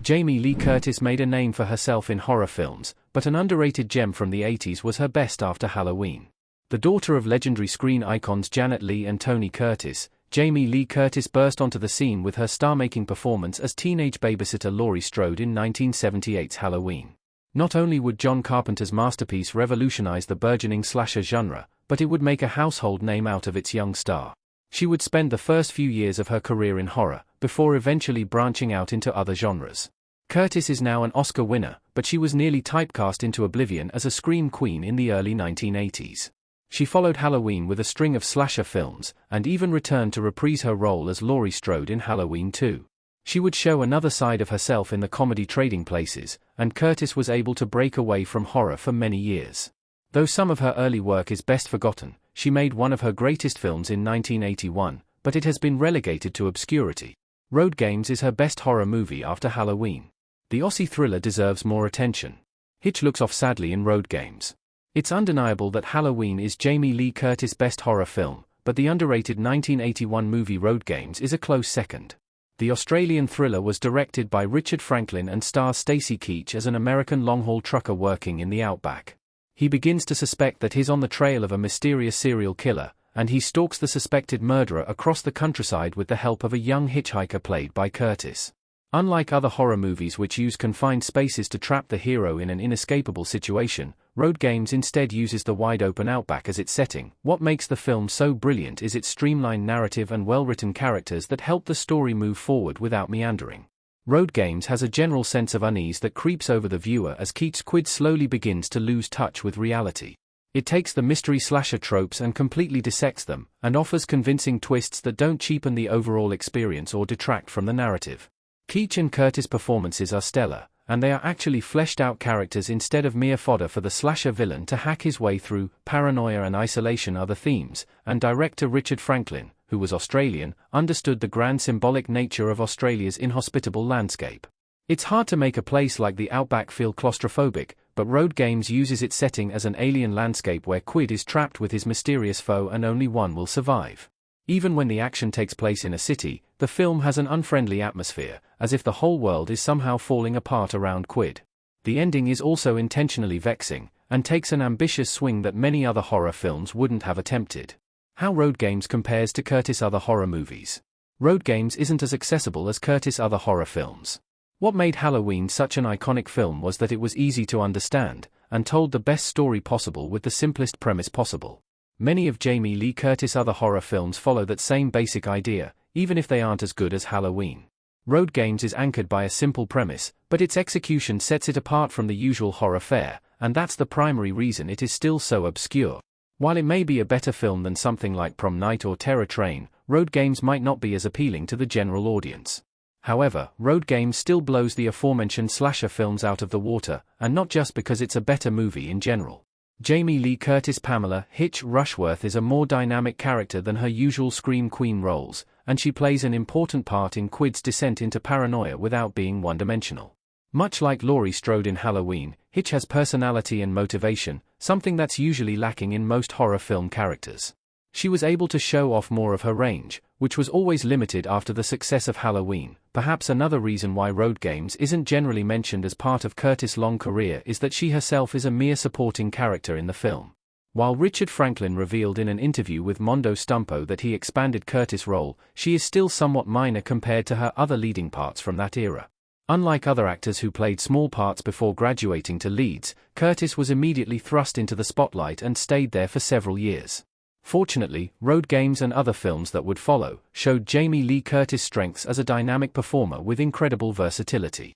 Jamie Lee Curtis made a name for herself in horror films, but an underrated gem from the 80s was her best after Halloween. The daughter of legendary screen icons Janet Leigh and Tony Curtis, Jamie Lee Curtis burst onto the scene with her star-making performance as teenage babysitter Laurie Strode in 1978's Halloween. Not only would John Carpenter's masterpiece revolutionize the burgeoning slasher genre, but it would make a household name out of its young star. She would spend the first few years of her career in horror, before eventually branching out into other genres. Curtis is now an Oscar winner, but she was nearly typecast into oblivion as a scream queen in the early 1980s. She followed Halloween with a string of slasher films, and even returned to reprise her role as Laurie Strode in Halloween 2. She would show another side of herself in the comedy Trading Places, and Curtis was able to break away from horror for many years. Though some of her early work is best forgotten, she made one of her greatest films in 1981, but it has been relegated to obscurity. Road Games is her best horror movie after Halloween. The Aussie thriller deserves more attention. Hitch looks off sadly in Road Games. It's undeniable that Halloween is Jamie Lee Curtis' best horror film, but the underrated 1981 movie Road Games is a close second. The Australian thriller was directed by Richard Franklin and stars Stacy Keach as an American long-haul trucker working in the outback. He begins to suspect that he's on the trail of a mysterious serial killer, and he stalks the suspected murderer across the countryside with the help of a young hitchhiker played by Curtis. Unlike other horror movies which use confined spaces to trap the hero in an inescapable situation, Road Games instead uses the wide-open outback as its setting. What makes the film so brilliant is its streamlined narrative and well-written characters that help the story move forward without meandering. Road Games has a general sense of unease that creeps over the viewer as Keith's Quid slowly begins to lose touch with reality. It takes the mystery slasher tropes and completely dissects them, and offers convincing twists that don't cheapen the overall experience or detract from the narrative. Keach and Curtis' performances are stellar, and they are actually fleshed-out characters instead of mere fodder for the slasher villain to hack his way through. Paranoia and isolation are the themes, and director Richard Franklin, who was Australian, understood the grand symbolic nature of Australia's inhospitable landscape. It's hard to make a place like the outback feel claustrophobic, but Road Games uses its setting as an alien landscape where Quid is trapped with his mysterious foe and only one will survive. Even when the action takes place in a city, the film has an unfriendly atmosphere, as if the whole world is somehow falling apart around Quid. The ending is also intentionally vexing, and takes an ambitious swing that many other horror films wouldn't have attempted. How Road Games compares to Curtis' other horror movies. Road Games isn't as accessible as Curtis' other horror films. What made Halloween such an iconic film was that it was easy to understand, and told the best story possible with the simplest premise possible. Many of Jamie Lee Curtis' other horror films follow that same basic idea, even if they aren't as good as Halloween. Road Games is anchored by a simple premise, but its execution sets it apart from the usual horror fare, and that's the primary reason it is still so obscure. While it may be a better film than something like Prom Night or Terror Train, Road Games might not be as appealing to the general audience. However, Road Games still blows the aforementioned slasher films out of the water, and not just because it's a better movie in general. Jamie Lee Curtis Pamela Hitch Rushworth is a more dynamic character than her usual scream queen roles, and she plays an important part in Quid's descent into paranoia without being one-dimensional. Much like Laurie Strode in Halloween, Hitch has personality and motivation, something that's usually lacking in most horror film characters. She was able to show off more of her range, which was always limited after the success of Halloween. Perhaps another reason why Road Games isn't generally mentioned as part of Curtis' long career is that she herself is a mere supporting character in the film. While Richard Franklin revealed in an interview with Mondo Stumpo that he expanded Curtis' role, she is still somewhat minor compared to her other leading parts from that era. Unlike other actors who played small parts before graduating to leads, Curtis was immediately thrust into the spotlight and stayed there for several years. Fortunately, Road Games and other films that would follow showed Jamie Lee Curtis' strengths as a dynamic performer with incredible versatility.